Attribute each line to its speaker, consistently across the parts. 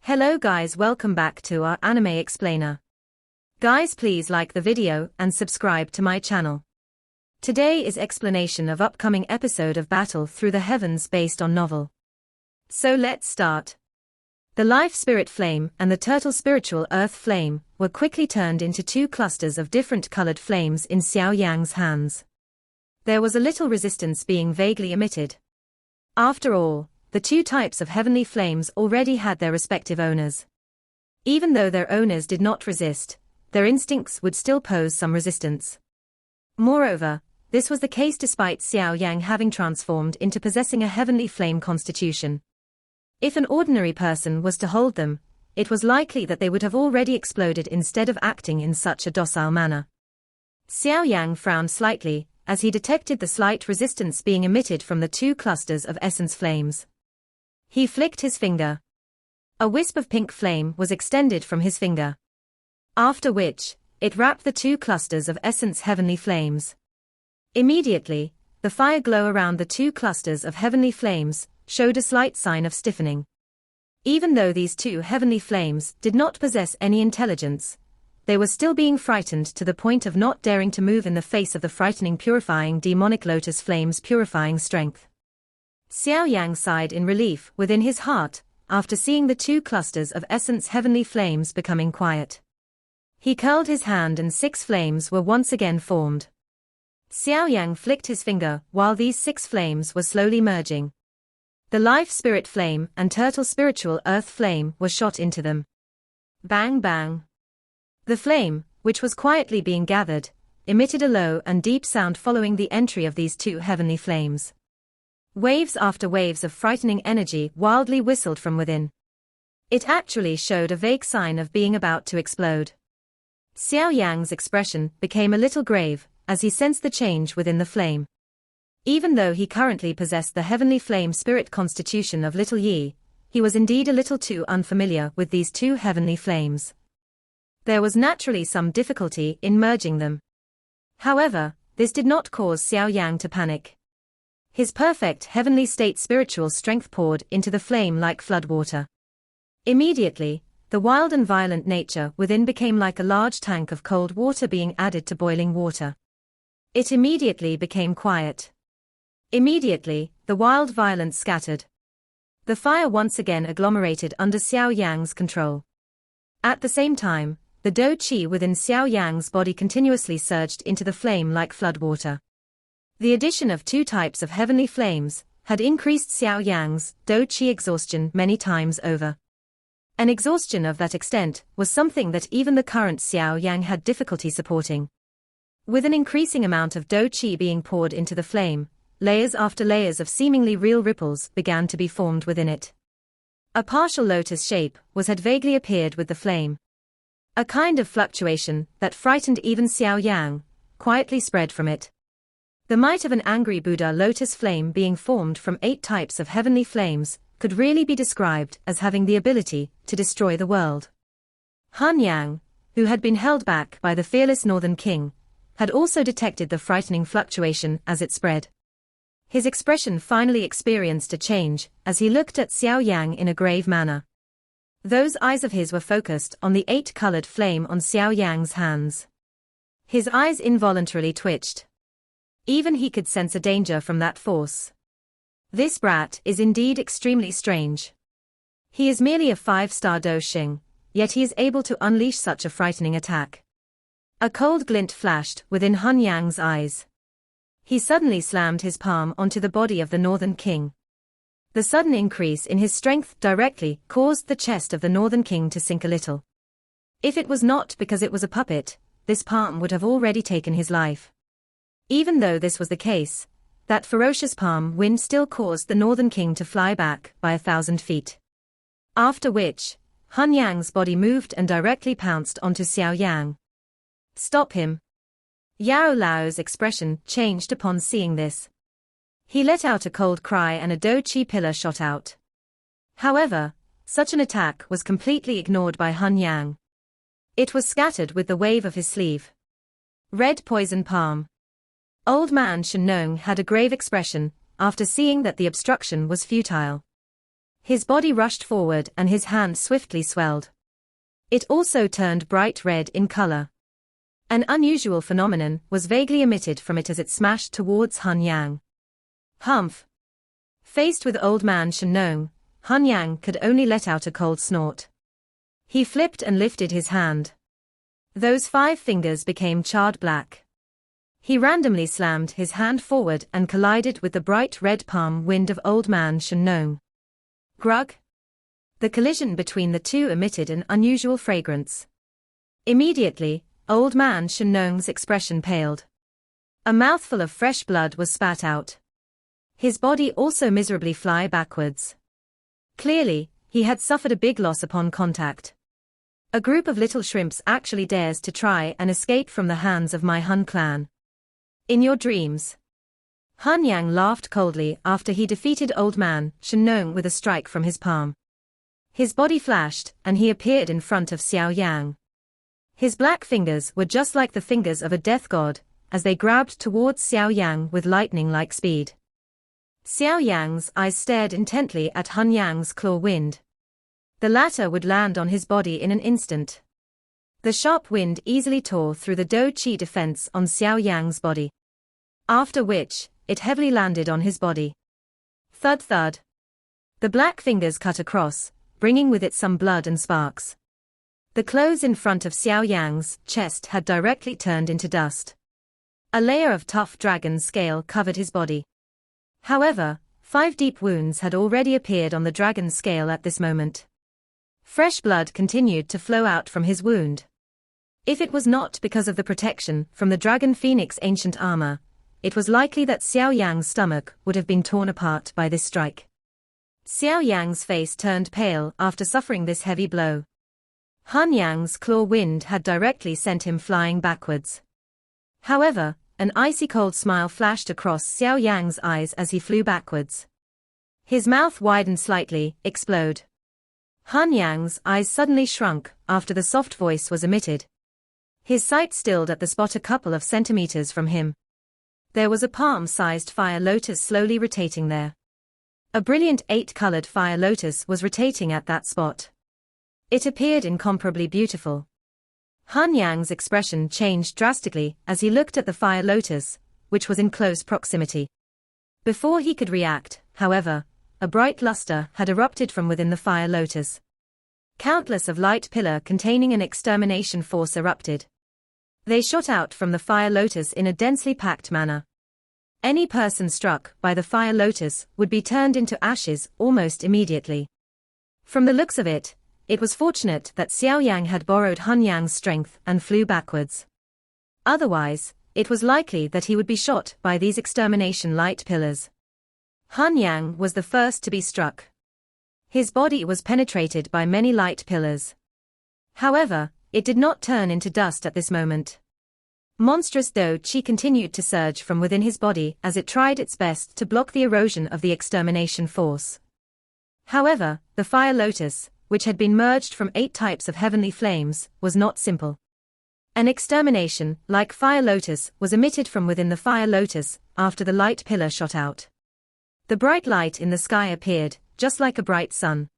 Speaker 1: Hello guys, welcome back to our anime explainer. Guys, please like the video and subscribe to my channel. Today is explanation of upcoming episode of Battle Through the Heavens based on novel. So let's start. The life spirit flame and the turtle spiritual earth flame were quickly turned into two clusters of different colored flames in Xiao Yan's hands. There was a little resistance being vaguely emitted. After all, the two types of heavenly flames already had their respective owners. Even though their owners did not resist, their instincts would still pose some resistance. Moreover, this was the case despite Xiao Yan having transformed into possessing a heavenly flame constitution. If an ordinary person was to hold them, it was likely that they would have already exploded instead of acting in such a docile manner. Xiao Yan frowned slightly, as he detected the slight resistance being emitted from the two clusters of essence flames. He flicked his finger. A wisp of pink flame was extended from his finger. After which, it wrapped the two clusters of essence heavenly flames. Immediately, the fire glow around the two clusters of heavenly flames showed a slight sign of stiffening. Even though these two heavenly flames did not possess any intelligence, they were still being frightened to the point of not daring to move in the face of the frightening purifying demonic lotus flame's purifying strength. Xiao Yang sighed in relief within his heart, after seeing the two clusters of essence heavenly flames becoming quiet. He curled his hand and 6 flames were once again formed. Xiao Yang flicked his finger while these 6 flames were slowly merging. The life spirit flame and turtle spiritual earth flame were shot into them. Bang bang. The flame, which was quietly being gathered, emitted a low and deep sound following the entry of these two heavenly flames. Waves after waves of frightening energy wildly whistled from within. It actually showed a vague sign of being about to explode. Xiao Yang's expression became a little grave, as he sensed the change within the flame. Even though he currently possessed the heavenly flame spirit constitution of Little Yi, he was indeed a little too unfamiliar with these two heavenly flames. There was naturally some difficulty in merging them. However, this did not cause Xiao Yang to panic. His perfect heavenly state spiritual strength poured into the flame like floodwater. Immediately, the wild and violent nature within became like a large tank of cold water being added to boiling water. It immediately became quiet. Immediately, the wild violence scattered. The fire once again agglomerated under Xiao Yang's control. At the same time, the Do Qi within Xiao Yang's body continuously surged into the flame like floodwater. The addition of two types of heavenly flames had increased Xiao Yang's Do Qi exhaustion many times over. An exhaustion of that extent was something that even the current Xiao Yang had difficulty supporting. With an increasing amount of Do Qi being poured into the flame, layers after layers of seemingly real ripples began to be formed within it. A partial lotus shape had vaguely appeared with the flame. A kind of fluctuation that frightened even Xiao Yang quietly spread from it. The might of an angry Buddha lotus flame being formed from 8 types of heavenly flames could really be described as having the ability to destroy the world. Hanyang, who had been held back by the fearless northern king, had also detected the frightening fluctuation as it spread. His expression finally experienced a change as he looked at Xiao Yang in a grave manner. Those eyes of his were focused on the 8-colored flame on Xiao Yang's hands. His eyes involuntarily twitched. Even he could sense a danger from that force. This brat is indeed extremely strange. He is merely a 5-star Do Xing, yet he is able to unleash such a frightening attack. A cold glint flashed within Hanyang's eyes. He suddenly slammed his palm onto the body of the northern king. The sudden increase in his strength directly caused the chest of the northern king to sink a little. If it was not because it was a puppet, this palm would have already taken his life. Even though this was the case, that ferocious palm wind still caused the northern king to fly back by 1,000 feet. After which, Hanyang's body moved and directly pounced onto Xiao Yang. Stop him. Yao Lao's expression changed upon seeing this. He let out a cold cry and a Do Qi pillar shot out. However, such an attack was completely ignored by Hanyang. It was scattered with the wave of his sleeve. Red poison palm. Old man Shen Nong had a grave expression, after seeing that the obstruction was futile. His body rushed forward and his hand swiftly swelled. It also turned bright red in color. An unusual phenomenon was vaguely emitted from it as it smashed towards Hanyang. Humph! Faced with Old Man Shenong, Hanyang could only let out a cold snort. He flipped and lifted his hand. Those 5 fingers became charred black. He randomly slammed his hand forward and collided with the bright red palm wind of Old Man Shenong. Grug! The collision between the two emitted an unusual fragrance. Immediately, Old Man Shenong's expression paled. A mouthful of fresh blood was spat out. His body also miserably fly backwards. Clearly, he had suffered a big loss upon contact. A group of little shrimps actually dares to try and escape from the hands of my Hun clan. In your dreams. Hanyang laughed coldly after he defeated Old Man Shenong with a strike from his palm. His body flashed, and he appeared in front of Xiao Yan. His black fingers were just like the fingers of a death god, as they grabbed towards Xiao Yan with lightning-like speed. Xiao Yan's eyes stared intently at Hanyang's claw wind. The latter would land on his body in an instant. The sharp wind easily tore through the Do Chi defense on Xiao Yan's body. After which, it heavily landed on his body. Thud thud. The black fingers cut across, bringing with it some blood and sparks. The clothes in front of Xiao Yan's chest had directly turned into dust. A layer of tough dragon scale covered his body. However, 5 deep wounds had already appeared on the dragon scale at this moment. Fresh blood continued to flow out from his wound. If it was not because of the protection from the Dragon Phoenix ancient armor, it was likely that Xiao Yan's stomach would have been torn apart by this strike. Xiao Yan's face turned pale after suffering this heavy blow. Hanyang's claw wind had directly sent him flying backwards. However, an icy cold smile flashed across Xiao Yan's eyes as he flew backwards. His mouth widened slightly, explode. Hanyang's eyes suddenly shrunk after the soft voice was emitted. His sight stilled at the spot a couple of centimeters from him. There was a palm-sized fire lotus slowly rotating there. A brilliant 8-colored fire lotus was rotating at that spot. It appeared incomparably beautiful. Hanyang's expression changed drastically as he looked at the fire lotus, which was in close proximity. Before he could react, however, a bright luster had erupted from within the fire lotus. Countless of light pillar containing an extermination force erupted. They shot out from the fire lotus in a densely packed manner. Any person struck by the fire lotus would be turned into ashes almost immediately. From the looks of it, it was fortunate that Xiao Yan had borrowed Hanyang's strength and flew backwards. Otherwise, it was likely that he would be shot by these extermination light pillars. Hanyang was the first to be struck. His body was penetrated by many light pillars. However, it did not turn into dust at this moment. Monstrous Do Chi continued to surge from within his body as it tried its best to block the erosion of the extermination force. However, the fire lotus, which had been merged from 8 types of heavenly flames, was not simple. An extermination, like fire lotus, was emitted from within the fire lotus after the light pillar shot out. The bright light in the sky appeared, just like a bright sun.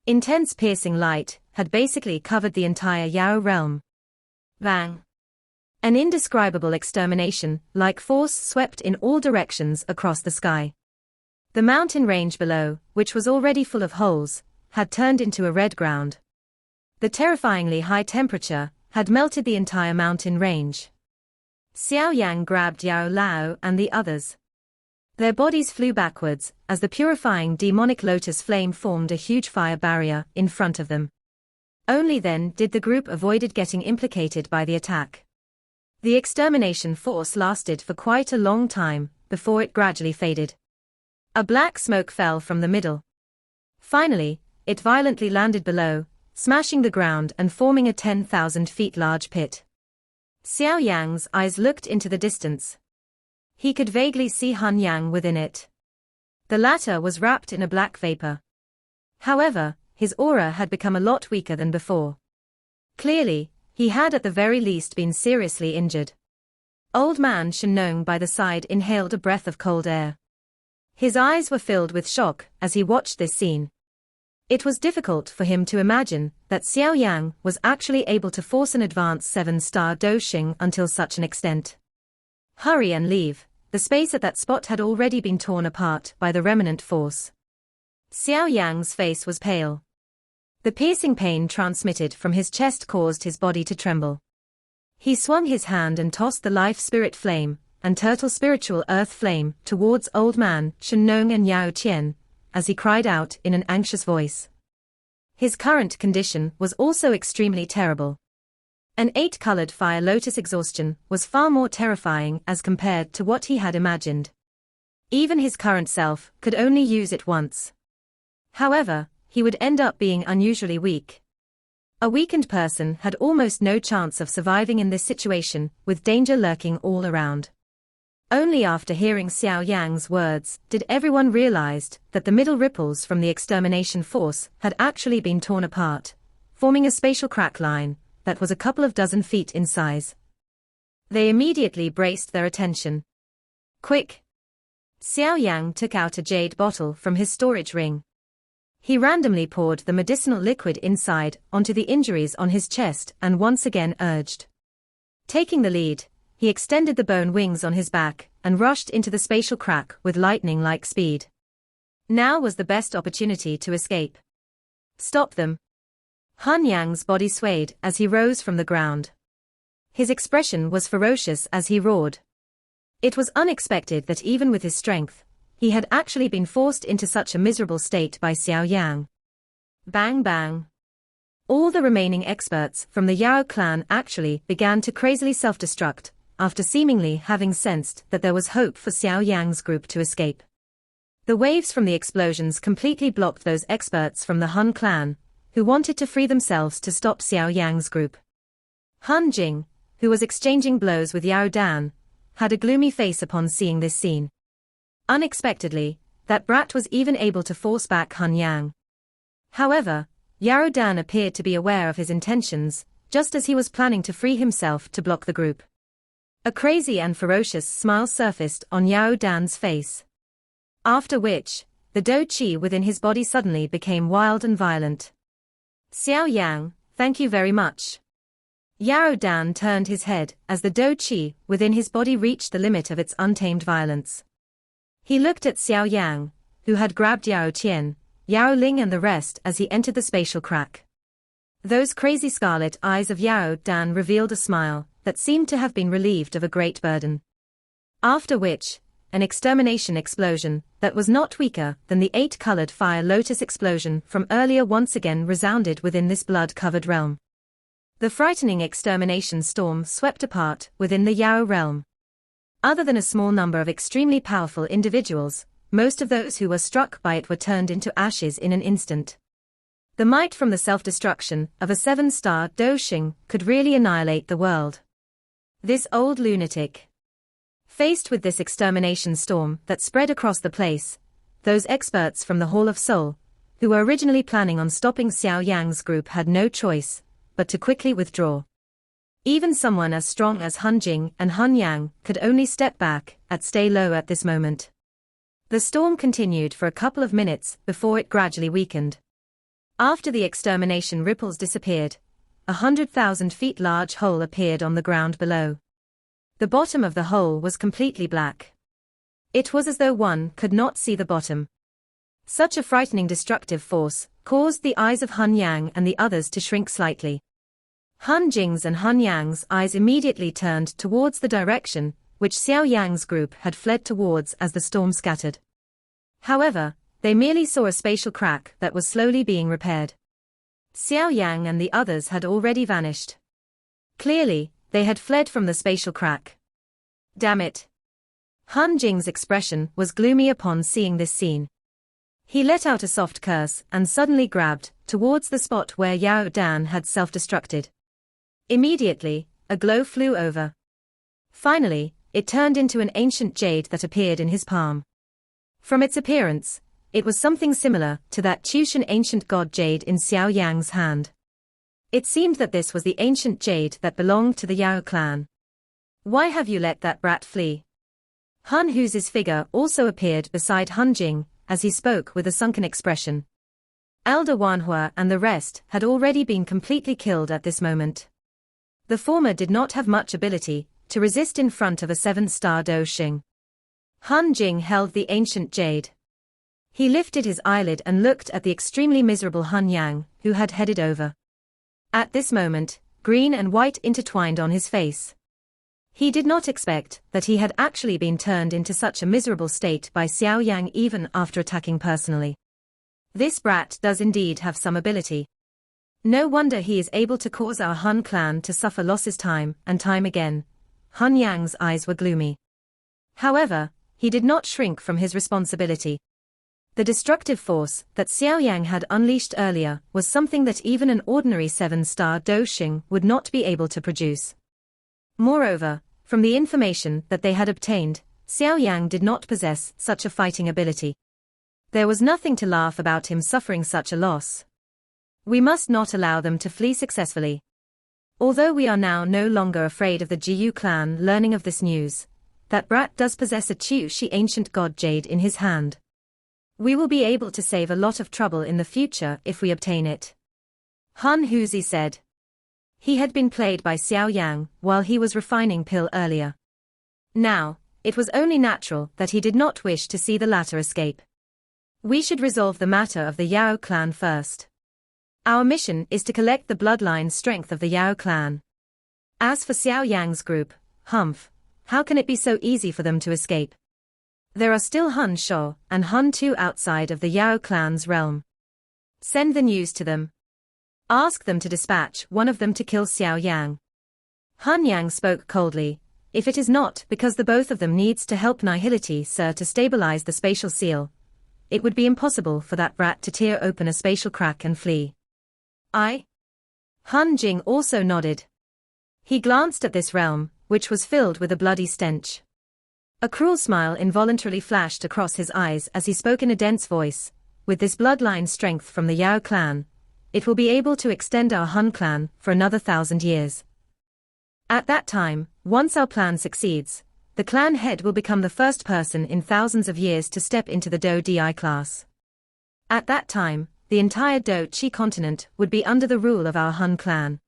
Speaker 1: Intense piercing light had basically covered the entire Yao realm. Bang! An indescribable extermination, like force, swept in all directions across the sky. The mountain range below, which was already full of holes, had turned into a red ground. The terrifyingly high temperature had melted the entire mountain range. Xiao Yan grabbed Yao Lao and the others. Their bodies flew backwards, as the purifying demonic lotus flame formed a huge fire barrier in front of them. Only then did the group avoid getting implicated by the attack. The extermination force lasted for quite a long time, before it gradually faded. A black smoke fell from the middle. Finally, it violently landed below, smashing the ground and forming a 10,000 feet large pit. Xiao Yan's eyes looked into the distance. He could vaguely see Hanyang within it. The latter was wrapped in a black vapor. However, his aura had become a lot weaker than before. Clearly, he had at the very least been seriously injured. Old Man Shenong by the side inhaled a breath of cold air. His eyes were filled with shock as he watched this scene. It was difficult for him to imagine that Xiao Yan was actually able to force an advanced 7-star Doshing until such an extent. Hurry and leave, the space at that spot had already been torn apart by the remnant force. Xiao Yang's face was pale. The piercing pain transmitted from his chest caused his body to tremble. He swung his hand and tossed the life spirit flame and turtle spiritual earth flame towards old man Shenong and Yao Qian, as he cried out in an anxious voice. His current condition was also extremely terrible. An 8-colored fire lotus exhaustion was far more terrifying as compared to what he had imagined. Even his current self could only use it once. However, he would end up being unusually weak. A weakened person had almost no chance of surviving in this situation, with danger lurking all around. Only after hearing Xiao Yang's words did everyone realize that the middle ripples from the extermination force had actually been torn apart, forming a spatial crack line that was a couple of dozen feet in size. They immediately braced their attention. Quick! Xiao Yang took out a jade bottle from his storage ring. He randomly poured the medicinal liquid inside onto the injuries on his chest and once again urged. Taking the lead, he extended the bone wings on his back and rushed into the spatial crack with lightning-like speed. Now was the best opportunity to escape. Stop them! Hanyang's body swayed as he rose from the ground. His expression was ferocious as he roared. It was unexpected that even with his strength, he had actually been forced into such a miserable state by Xiao Yang. Bang bang! All the remaining experts from the Yao clan actually began to crazily self-destruct, after seemingly having sensed that there was hope for Xiao Yang's group to escape. The waves from the explosions completely blocked those experts from the Han clan, who wanted to free themselves to stop Xiao Yang's group. Han Jing, who was exchanging blows with Yao Dan, had a gloomy face upon seeing this scene. Unexpectedly, that brat was even able to force back Hanyang. However, Yao Dan appeared to be aware of his intentions, just as he was planning to free himself to block the group. A crazy and ferocious smile surfaced on Yao Dan's face. After which, the Do Qi within his body suddenly became wild and violent. Xiao Yang, thank you very much. Yao Dan turned his head as the Do Qi within his body reached the limit of its untamed violence. He looked at Xiao Yang, who had grabbed Yao Qian, Yao Ling and the rest as he entered the spatial crack. Those crazy scarlet eyes of Yao Dan revealed a smile that seemed to have been relieved of a great burden. After which, an extermination explosion that was not weaker than the 8-colored fire lotus explosion from earlier once again resounded within this blood-covered realm. The frightening extermination storm swept apart within the Yao realm. Other than a small number of extremely powerful individuals, most of those who were struck by it were turned into ashes in an instant. The might from the self-destruction of a 7-star Doshing could really annihilate the world. This old lunatic. Faced with this extermination storm that spread across the place, those experts from the Hall of Soul, who were originally planning on stopping Xiao Yang's group, had no choice but to quickly withdraw. Even someone as strong as Han Jing and Hanyang could only step back and stay low at this moment. The storm continued for a couple of minutes before it gradually weakened. After the extermination ripples disappeared, 100,000 feet large hole appeared on the ground below. The bottom of the hole was completely black. It was as though one could not see the bottom. Such a frightening destructive force caused the eyes of Hanyang and the others to shrink slightly. Han Jing's and Hanyang's eyes immediately turned towards the direction which Xiao Yang's group had fled towards as the storm scattered. However, they merely saw a spatial crack that was slowly being repaired. Xiao Yang and the others had already vanished. Clearly, they had fled from the spatial crack. Damn it! Han Jing's expression was gloomy upon seeing this scene. He let out a soft curse and suddenly grabbed towards the spot where Yao Dan had self-destructed. Immediately, a glow flew over. Finally, it turned into an ancient jade that appeared in his palm. From its appearance, it was something similar to that Tushan ancient god jade in Xiao Yang's hand. It seemed that this was the ancient jade that belonged to the Yao clan. Why have you let that brat flee? Han Hu's figure also appeared beside Han Jing, as he spoke with a sunken expression. Elder Wanhua and the rest had already been completely killed at this moment. The former did not have much ability to resist in front of a 7-star Do Xing. Han Jing held the ancient jade. He lifted his eyelid and looked at the extremely miserable Hanyang, who had headed over. At this moment, green and white intertwined on his face. He did not expect that he had actually been turned into such a miserable state by Xiao Yan even after attacking personally. This brat does indeed have some ability. No wonder he is able to cause our Han clan to suffer losses time and time again. Hanyang's eyes were gloomy. However, he did not shrink from his responsibility. The destructive force that Xiao Yan had unleashed earlier was something that even an ordinary 7-star Do Xing would not be able to produce. Moreover, from the information that they had obtained, Xiao Yan did not possess such a fighting ability. There was nothing to laugh about him suffering such a loss. We must not allow them to flee successfully. Although we are now no longer afraid of the Jiyu clan learning of this news, that brat does possess a Qiushi ancient god jade in his hand. We will be able to save a lot of trouble in the future if we obtain it. Han Huzi said. He had been played by Xiao Yang while he was refining pill earlier. Now, it was only natural that he did not wish to see the latter escape. We should resolve the matter of the Yao clan first. Our mission is to collect the bloodline strength of the Yao clan. As for Xiao Yang's group, humph, how can it be so easy for them to escape? There are still Hanshaw and Han Tu outside of the Yao clan's realm. Send the news to them. Ask them to dispatch one of them to kill Xiao Yang. Hanyang spoke coldly. If it is not because the both of them needs to help Nihility Sir to stabilize the spatial seal, it would be impossible for that brat to tear open a spatial crack and flee. Han Jing also nodded. He glanced at this realm, which was filled with a bloody stench. A cruel smile involuntarily flashed across his eyes as he spoke in a dense voice. With this bloodline strength from the Yao clan, it will be able to extend our Han clan for another 1,000 years. At that time, once our plan succeeds, the clan head will become the first person in thousands of years to step into the Do Di class. At that time, the entire Do Chi continent would be under the rule of our Han clan.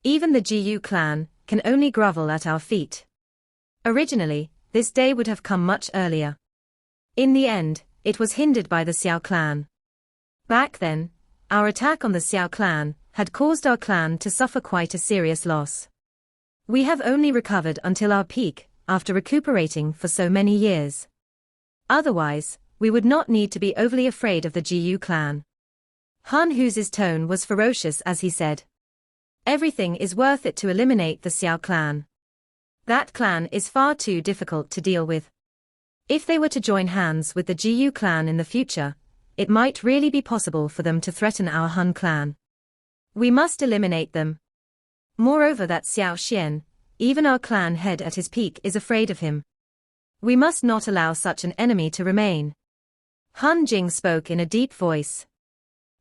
Speaker 1: Even the Jiyu clan can only grovel at our feet. Originally, this day would have come much earlier. In the end, it was hindered by the Xiao clan. Back then, our attack on the Xiao clan had caused our clan to suffer quite a serious loss. We have only recovered until our peak, after recuperating for so many years. Otherwise, we would not need to be overly afraid of the Jiyu clan. Han Hu's tone was ferocious as he said. Everything is worth it to eliminate the Xiao clan. That clan is far too difficult to deal with. If they were to join hands with the Jiyu clan in the future, it might really be possible for them to threaten our Han clan. We must eliminate them. Moreover, that Xiao Xian, even our clan head at his peak, is afraid of him. We must not allow such an enemy to remain. Han Jing spoke in a deep voice.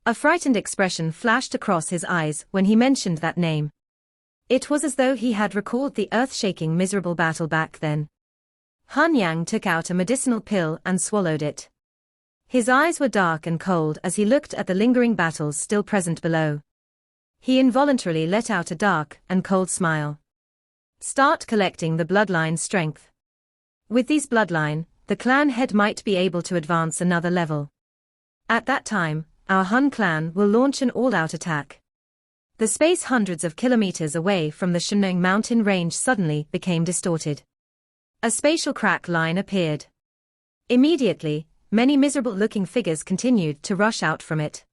Speaker 1: A frightened expression flashed across his eyes when he mentioned that name. It was as though he had recalled the earth-shaking miserable battle back then. Hanyang took out a medicinal pill and swallowed it. His eyes were dark and cold as he looked at the lingering battles still present below. He involuntarily let out a dark and cold smile. Start collecting the bloodline strength. With these bloodline, the clan head might be able to advance another level. At that time, our Han clan will launch an all-out attack. The space hundreds of kilometers away from the Hanyang mountain range suddenly became distorted. A spatial crack line appeared. Immediately, many miserable-looking figures continued to rush out from it.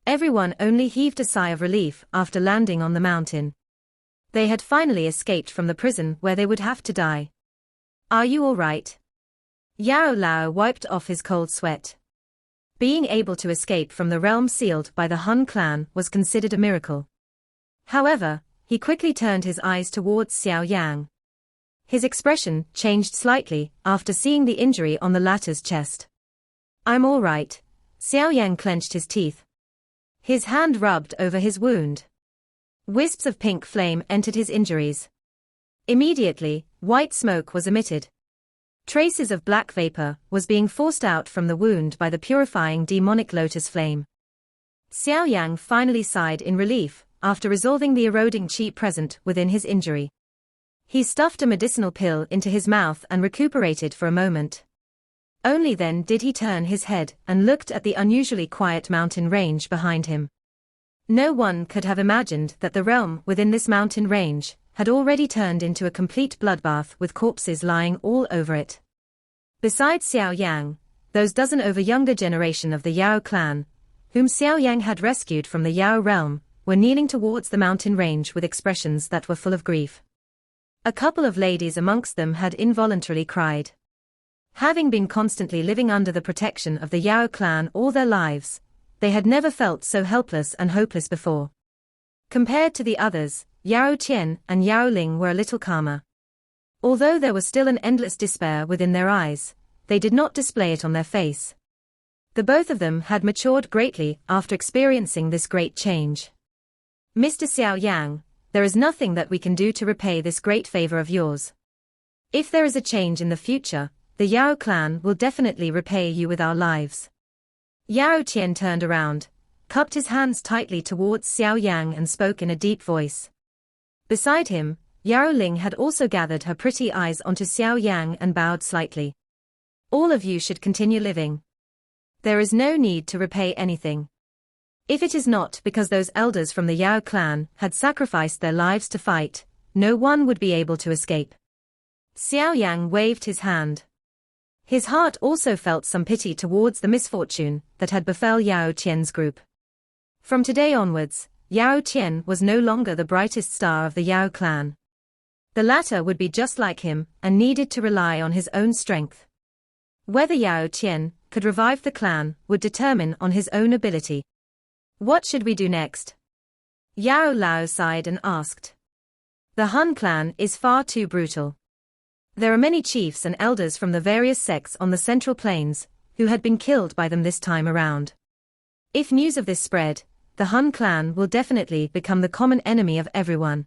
Speaker 1: Everyone only heaved a sigh of relief after landing on the mountain. They had finally escaped from the prison where they would have to die. Are you all right? Yao Lao wiped off his cold sweat. Being able to escape from the realm sealed by the Han clan was considered a miracle. However, he quickly turned his eyes towards Xiao Yang. His expression changed slightly after seeing the injury on the latter's chest. I'm all right. Xiao Yang clenched his teeth. His hand rubbed over his wound. Wisps of pink flame entered his injuries. Immediately, white smoke was emitted. Traces of black vapor was being forced out from the wound by the purifying demonic lotus flame. Xiao Yan finally sighed in relief, after resolving the eroding qi present within his injury. He stuffed a medicinal pill into his mouth and recuperated for a moment. Only then did he turn his head and looked at the unusually quiet mountain range behind him. No one could have imagined that the realm within this mountain range had already turned into a complete bloodbath with corpses lying all over it. Besides Xiao Yang, those dozen over younger generation of the Yao clan, whom Xiao Yang had rescued from the Yao realm, were kneeling towards the mountain range with expressions that were full of grief. A couple of ladies amongst them had involuntarily cried. Having been constantly living under the protection of the Yao clan all their lives, they had never felt so helpless and hopeless before. Compared to the others, Yao Qian and Yao Ling were a little calmer. Although there was still an endless despair within their eyes, they did not display it on their face. The both of them had matured greatly after experiencing this great change. Mr. Xiao Yang, there is nothing that we can do to repay this great favor of yours. If there is a change in the future, the Yao clan will definitely repay you with our lives. Yao Qian turned around, cupped his hands tightly towards Xiao Yang and spoke in a deep voice. Beside him, Yao Ling had also gathered her pretty eyes onto Xiao Yang and bowed slightly. All of you should continue living. There is no need to repay anything. If it is not because those elders from the Yao clan had sacrificed their lives to fight, no one would be able to escape. Xiao Yang waved his hand. His heart also felt some pity towards the misfortune that had befell Yao Qian's group. From today onwards, Yao Qian was no longer the brightest star of the Yao clan. The latter would be just like him and needed to rely on his own strength. Whether Yao Qian could revive the clan would determine on his own ability. What should we do next? Yao Lao sighed and asked. The Han clan is far too brutal. There are many chiefs and elders from the various sects on the Central Plains who had been killed by them this time around. If news of this spread, the Han clan will definitely become the common enemy of everyone.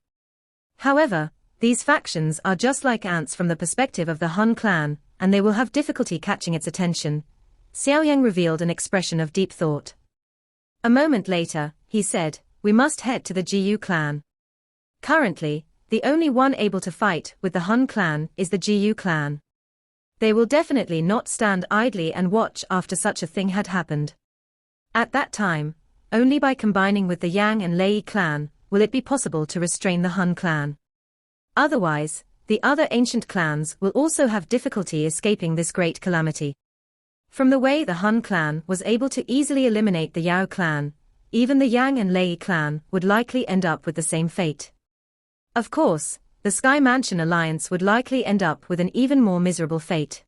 Speaker 1: However, these factions are just like ants from the perspective of the Han clan, and they will have difficulty catching its attention. Xiao Yang revealed an expression of deep thought. A moment later, he said, we must head to the Jiyu clan. Currently, the only one able to fight with the Han clan is the Jiyu clan. They will definitely not stand idly and watch after such a thing had happened. At that time, only by combining with the Yang and Lei clan will it be possible to restrain the Han clan. Otherwise, the other ancient clans will also have difficulty escaping this great calamity. From the way the Han clan was able to easily eliminate the Yao clan, even the Yang and Lei clan would likely end up with the same fate. Of course, the Sky Mansion Alliance would likely end up with an even more miserable fate.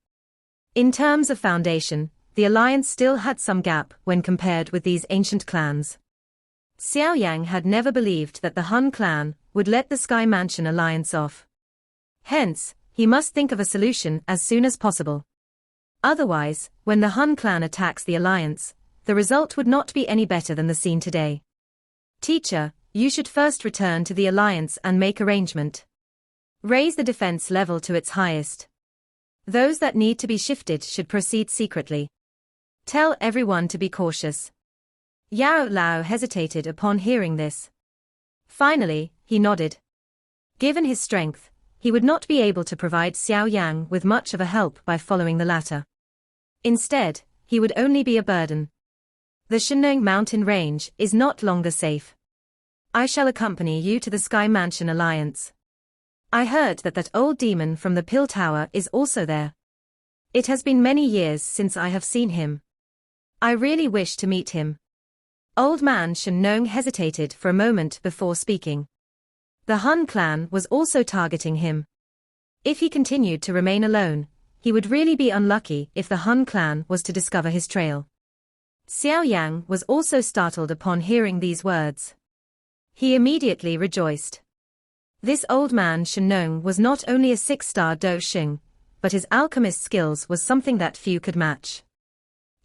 Speaker 1: In terms of foundation, the alliance still had some gap when compared with these ancient clans. Xiao Yang had never believed that the Han clan would let the Sky Mansion Alliance off. Hence, he must think of a solution as soon as possible. Otherwise, when the Han clan attacks the alliance, the result would not be any better than the scene today. Teacher, you should first return to the alliance and make arrangement. Raise the defense level to its highest. Those that need to be shifted should proceed secretly. Tell everyone to be cautious. Yao Lao hesitated upon hearing this. Finally, he nodded. Given his strength, he would not be able to provide Xiao Yang with much of a help by following the latter. Instead, he would only be a burden. The Hanyang mountain range is not longer safe. I shall accompany you to the Sky Mansion Alliance. I heard that that old demon from the Pill Tower is also there. It has been many years since I have seen him. I really wish to meet him. Old man Hanyang hesitated for a moment before speaking. The Han clan was also targeting him. If he continued to remain alone, he would really be unlucky if the Han clan was to discover his trail. Xiao Yang was also startled upon hearing these words. He immediately rejoiced. This old man Hanyang was not only a 6-star Do Shing, but his alchemist skills was something that few could match.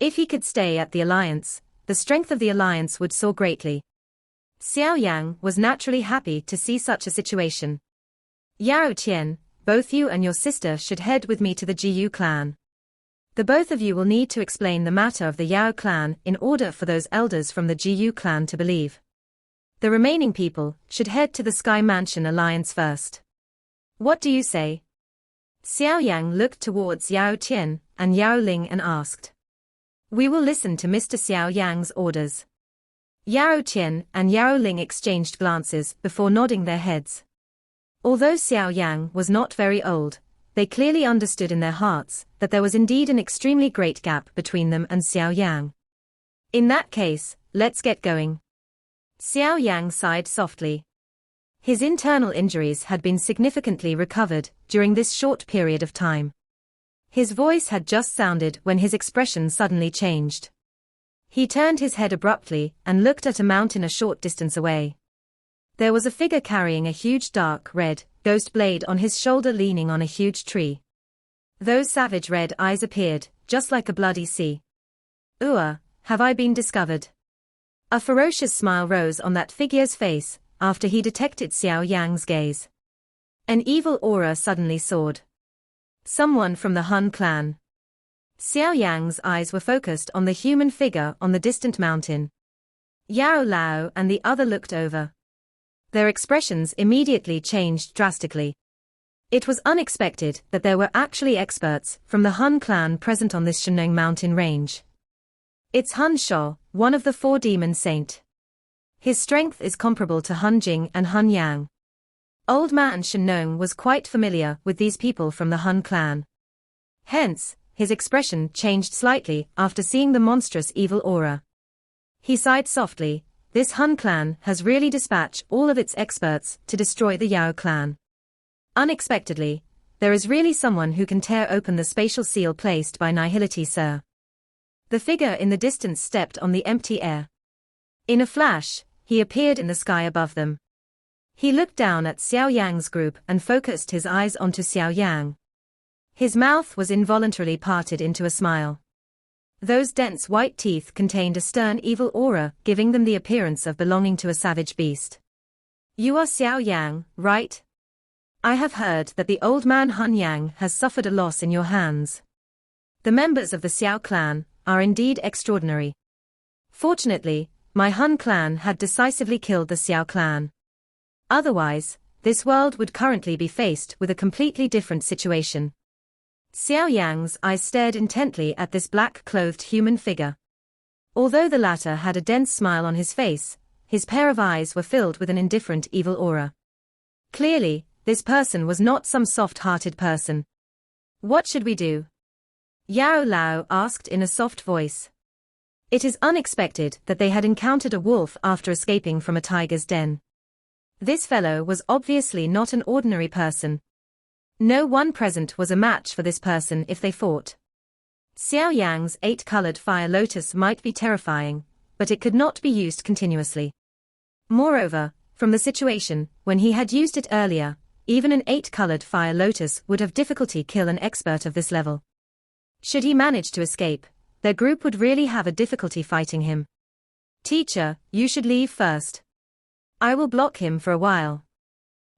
Speaker 1: If he could stay at the alliance, the strength of the alliance would soar greatly. Xiao Yang was naturally happy to see such a situation. Yao Qian, both you and your sister should head with me to the Jiyu clan. The both of you will need to explain the matter of the Yao clan in order for those elders from the Jiu clan to believe. The remaining people should head to the Sky Mansion Alliance first. What do you say? Xiao Yan looked towards Yao Tian and Yao Ling and asked. We will listen to Mr. Xiao Yang's orders. Yao Tian and Yao Ling exchanged glances before nodding their heads. Although Xiao Yang was not very old, they clearly understood in their hearts that there was indeed an extremely great gap between them and Xiao Yang. In that case, let's get going. Xiao Yang sighed softly. His internal injuries had been significantly recovered during this short period of time. His voice had just sounded when his expression suddenly changed. He turned his head abruptly and looked at a mountain a short distance away. There was a figure carrying a huge dark red ghost blade on his shoulder leaning on a huge tree. Those savage red eyes appeared, just like a bloody sea. Have I been discovered? A ferocious smile rose on that figure's face after he detected Xiao Yang's gaze. An evil aura suddenly soared. Someone from the Han clan. Xiao Yang's eyes were focused on the human figure on the distant mountain. Yao Lao and the other looked over. Their expressions immediately changed drastically. It was unexpected that there were actually experts from the Han clan present on this Hanyang mountain range. It's Hanshaw, one of the 4 demon saint. His strength is comparable to Hanyang and Hanyang. Old man Hanyang was quite familiar with these people from the Han clan. Hence, his expression changed slightly after seeing the monstrous evil aura. He sighed softly. This Han clan has really dispatched all of its experts to destroy the Yao clan. Unexpectedly, there is really someone who can tear open the spatial seal placed by Nihility, sir. The figure in the distance stepped on the empty air. In a flash, he appeared in the sky above them. He looked down at Xiao Yang's group and focused his eyes onto Xiao Yang. His mouth was involuntarily parted into a smile. Those dense white teeth contained a stern evil aura, giving them the appearance of belonging to a savage beast. You are Xiao Yang, right? I have heard that the old man Hanyang has suffered a loss in your hands. The members of the Xiao clan are indeed extraordinary. Fortunately, my Han clan had decisively killed the Xiao clan. Otherwise, this world would currently be faced with a completely different situation. Xiao Yang's eyes stared intently at this black-clothed human figure. Although the latter had a dense smile on his face, his pair of eyes were filled with an indifferent evil aura. Clearly, this person was not some soft-hearted person. What should we do? Yao Lao asked in a soft voice. It is unexpected that they had encountered a wolf after escaping from a tiger's den. This fellow was obviously not an ordinary person. No one present was a match for this person if they fought. Xiao Yang's 8-colored fire lotus might be terrifying, but it could not be used continuously. Moreover, from the situation, when he had used it earlier, even an 8-colored fire lotus would have difficulty kill an expert of this level. Should he manage to escape, their group would really have a difficulty fighting him. Teacher, you should leave first. I will block him for a while.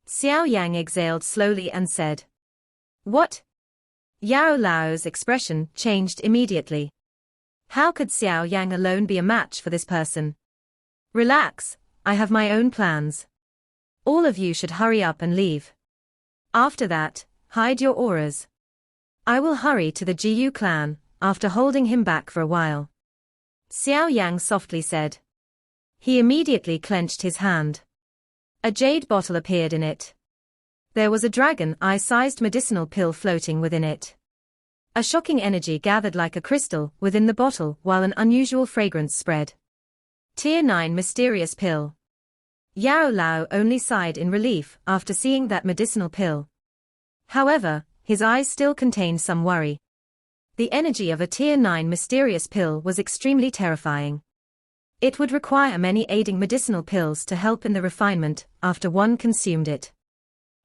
Speaker 1: Xiao Yang exhaled slowly and said. What? Yao Lao's expression changed immediately. How could Xiao Yang alone be a match for this person? Relax, I have my own plans. All of you should hurry up and leave. After that, hide your auras. I will hurry to the Jiu clan, after holding him back for a while. Xiao Yang softly said. He immediately clenched his hand. A jade bottle appeared in it. There was a dragon eye-sized medicinal pill floating within it. A shocking energy gathered like a crystal within the bottle while an unusual fragrance spread. Tier 9 mysterious pill. Yao Lao only sighed in relief after seeing that medicinal pill. However, his eyes still contained some worry. The energy of a Tier 9 mysterious pill was extremely terrifying. It would require many aiding medicinal pills to help in the refinement after one consumed it.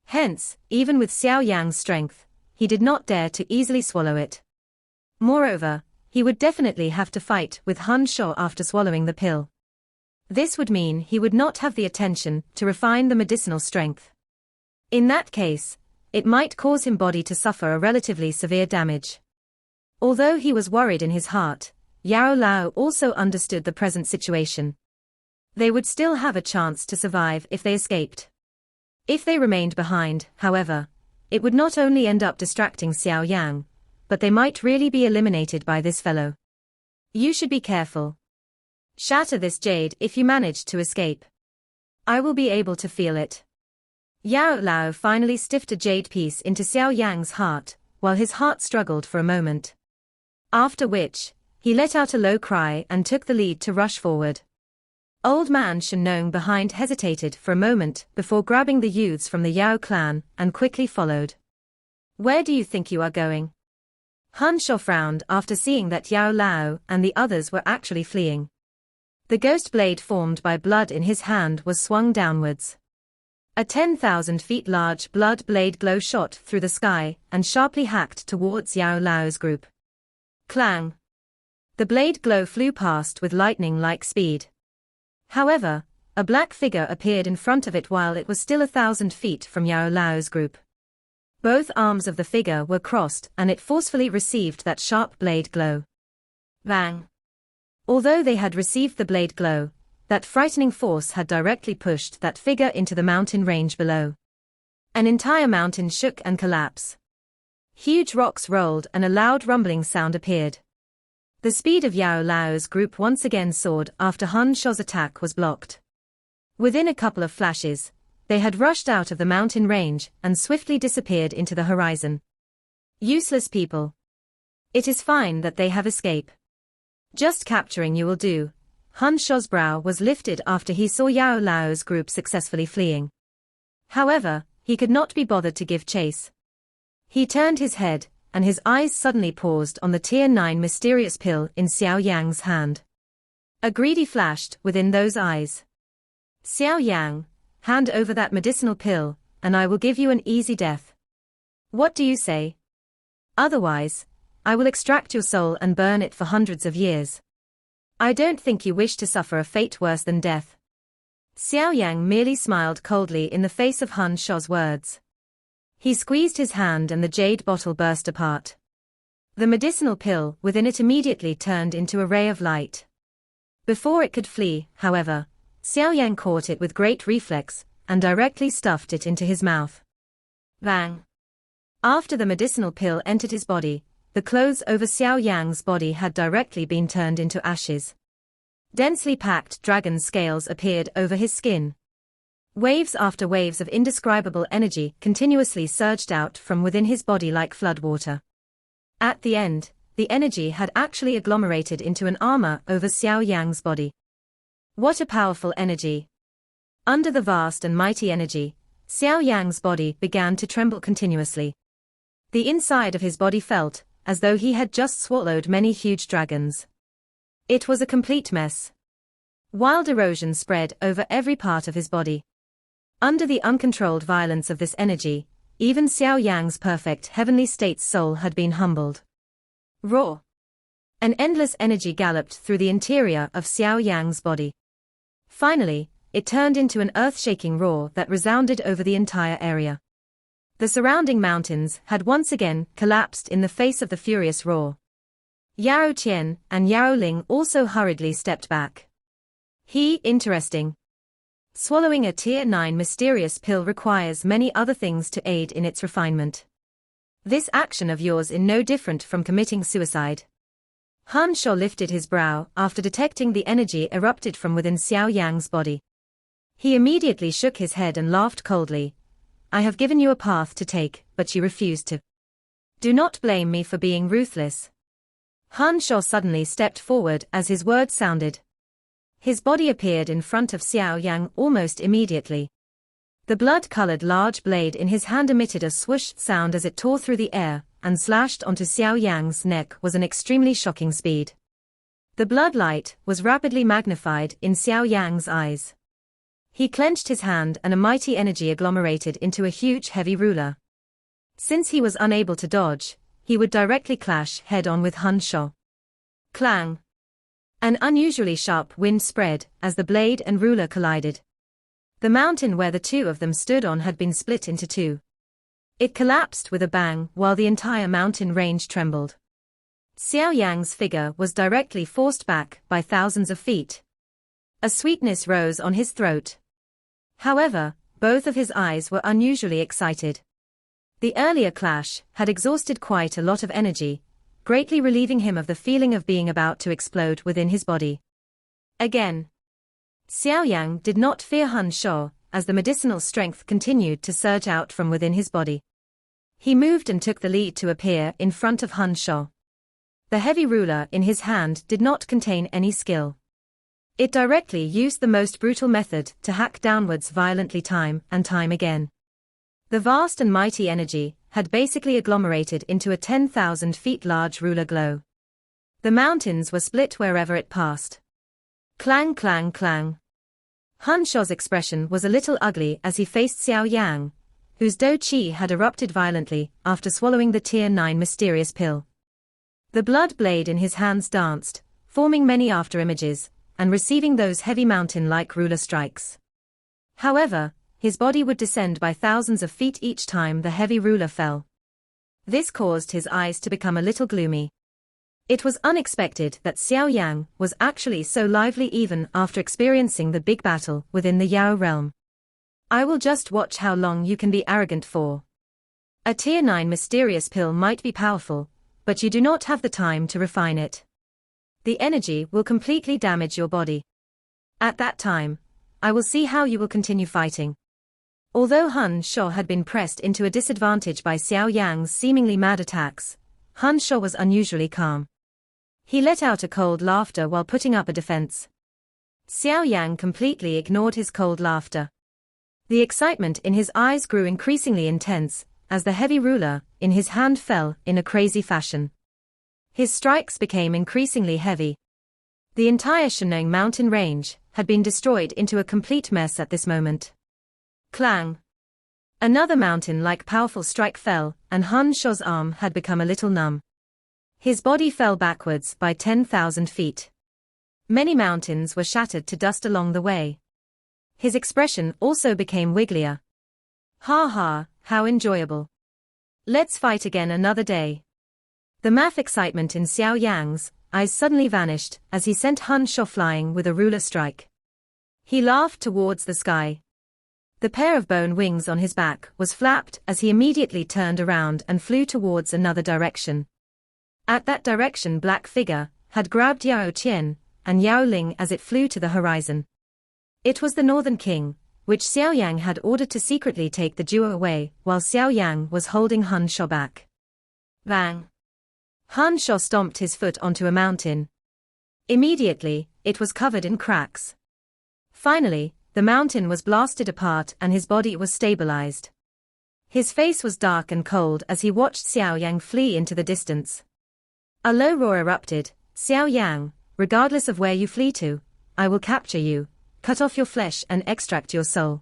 Speaker 1: Hence, even with Xiao Yang's strength, he did not dare to easily swallow it. Moreover, he would definitely have to fight with Hanshaw after swallowing the pill. This would mean he would not have the attention to refine the medicinal strength. In that case, it might cause his body to suffer a relatively severe damage. Although he was worried in his heart, Yao Lao also understood the present situation. They would still have a chance to survive if they escaped. If they remained behind, however, it would not only end up distracting Xiao Yan, but they might really be eliminated by this fellow. You should be careful. Shatter this jade if you manage to escape. I will be able to feel it. Yao Lao finally stiffed a jade piece into Xiao Yang's heart, while his heart struggled for a moment. After which, he let out a low cry and took the lead to rush forward. Old man Shen behind hesitated for a moment before grabbing the youths from the Yao clan and quickly followed. Where do you think you are going? Hanshaw frowned after seeing that Yao Lao and the others were actually fleeing. The ghost blade formed by blood in his hand was swung downwards. A 10,000 feet large blood blade glow shot through the sky and sharply hacked towards Yao Lao's group. Clang! The blade glow flew past with lightning-like speed. However, a black figure appeared in front of it while it was still 1,000 feet from Yao Lao's group. Both arms of the figure were crossed and it forcefully received that sharp blade glow. Bang! Although they had received the blade glow, that frightening force had directly pushed that figure into the mountain range below. An entire mountain shook and collapsed. Huge rocks rolled and a loud rumbling sound appeared. The speed of Yao Lao's group once again soared after Hanshaw's attack was blocked. Within a couple of flashes, they had rushed out of the mountain range and swiftly disappeared into the horizon. Useless people. It is fine that they have escaped. Just capturing you will do. Hanshaw's brow was lifted after he saw Yao Lao's group successfully fleeing. However, he could not be bothered to give chase. He turned his head, and his eyes suddenly paused on the Tier 9 mysterious pill in Xiao Yang's hand. A greedy flashed within those eyes. Xiao Yang, hand over that medicinal pill, and I will give you an easy death. What do you say? Otherwise, I will extract your soul and burn it for hundreds of years. I don't think you wish to suffer a fate worse than death. Xiao Yang merely smiled coldly in the face of Hanshaw's words. He squeezed his hand and the jade bottle burst apart. The medicinal pill within it immediately turned into a ray of light. Before it could flee, however, Xiao Yang caught it with great reflex and directly stuffed it into his mouth. Bang! After the medicinal pill entered his body, the clothes over Xiao Yang's body had directly been turned into ashes. Densely packed dragon scales appeared over his skin. Waves after waves of indescribable energy continuously surged out from within his body like floodwater. At the end, the energy had actually agglomerated into an armor over Xiao Yang's body. What a powerful energy! Under the vast and mighty energy, Xiao Yang's body began to tremble continuously. The inside of his body felt as though he had just swallowed many huge dragons. It was a complete mess. Wild erosion spread over every part of his body. Under the uncontrolled violence of this energy, even Xiao Yang's perfect heavenly state's soul had been humbled. Roar! An endless energy galloped through the interior of Xiao Yang's body. Finally, it turned into an earth-shaking roar that resounded over the entire area. The surrounding mountains had once again collapsed in the face of the furious roar. Yao Qian and Yao Ling also hurriedly stepped back. Interesting. Swallowing a Tier 9 mysterious pill requires many other things to aid in its refinement. This action of yours is no different from committing suicide. Hanshaw lifted his brow after detecting the energy erupted from within Xiao Yang's body. He immediately shook his head and laughed coldly. I have given you a path to take, but you refused to. Do not blame me for being ruthless. Hanshaw suddenly stepped forward as his words sounded. His body appeared in front of Xiao Yang almost immediately. The blood-colored large blade in his hand emitted a swoosh sound as it tore through the air and slashed onto Xiao Yang's neck with an extremely shocking speed. The blood light was rapidly magnified in Xiao Yang's eyes. He clenched his hand and a mighty energy agglomerated into a huge heavy ruler. Since he was unable to dodge, he would directly clash head-on with Hanshaw. Clang! An unusually sharp wind spread as the blade and ruler collided. The mountain where the two of them stood on had been split into two. It collapsed with a bang while the entire mountain range trembled. Xiao Yan's figure was directly forced back by thousands of feet. A sweetness rose on his throat. However, both of his eyes were unusually excited. The earlier clash had exhausted quite a lot of energy, greatly relieving him of the feeling of being about to explode within his body. Again. Xiao Yan did not fear Hanshaw, as the medicinal strength continued to surge out from within his body. He moved and took the lead to appear in front of Hanshaw. The heavy ruler in his hand did not contain any skill. It directly used the most brutal method to hack downwards violently time and time again. The vast and mighty energy had basically agglomerated into a 10,000 feet large ruler glow. The mountains were split wherever it passed. Clang, clang, clang. Hanshaw's expression was a little ugly as he faced Xiao Yan, whose Do Qi had erupted violently after swallowing the Tier 9 mysterious pill. The blood blade in his hands danced, forming many after-images, and receiving those heavy mountain-like ruler strikes. However, his body would descend by thousands of feet each time the heavy ruler fell. This caused his eyes to become a little gloomy. It was unexpected that Xiao Yan was actually so lively even after experiencing the big battle within the Yao realm. I will just watch how long you can be arrogant for. A Tier 9 mysterious pill might be powerful, but you do not have the time to refine it. The energy will completely damage your body. At that time, I will see how you will continue fighting. Although Hanshaw had been pressed into a disadvantage by Xiao Yan's seemingly mad attacks, Hanshaw was unusually calm. He let out a cold laughter while putting up a defense. Xiao Yan completely ignored his cold laughter. The excitement in his eyes grew increasingly intense, as the heavy ruler in his hand fell in a crazy fashion. His strikes became increasingly heavy. The entire Hanyang mountain range had been destroyed into a complete mess at this moment. Clang! Another mountain-like powerful strike fell, and Hanshaw's arm had become a little numb. His body fell backwards by 10,000 feet. Many mountains were shattered to dust along the way. His expression also became wigglier. Ha ha, how enjoyable. Let's fight again another day. The math excitement in Xiao Yan's eyes suddenly vanished as he sent Hanshaw flying with a ruler strike. He laughed towards the sky. The pair of bone wings on his back was flapped as he immediately turned around and flew towards another direction. At that direction black figure had grabbed Yao Qian and Yao Ling as it flew to the horizon. It was the Northern King, which Xiao Yan had ordered to secretly take the duo away while Xiao Yan was holding Hanshaw back. Bang! Hanshaw stomped his foot onto a mountain. Immediately, it was covered in cracks. Finally, the mountain was blasted apart and his body was stabilized. His face was dark and cold as he watched Xiao Yan flee into the distance. A low roar erupted. Xiao Yan, regardless of where you flee to, I will capture you, cut off your flesh and extract your soul.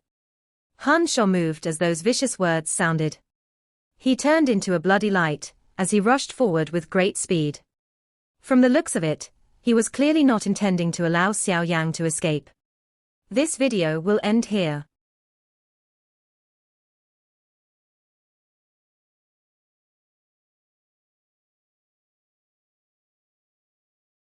Speaker 1: Hanshaw moved as those vicious words sounded. He turned into a bloody light as he rushed forward with great speed. From the looks of it, he was clearly not intending to allow Xiao Yan to escape. This video will end here.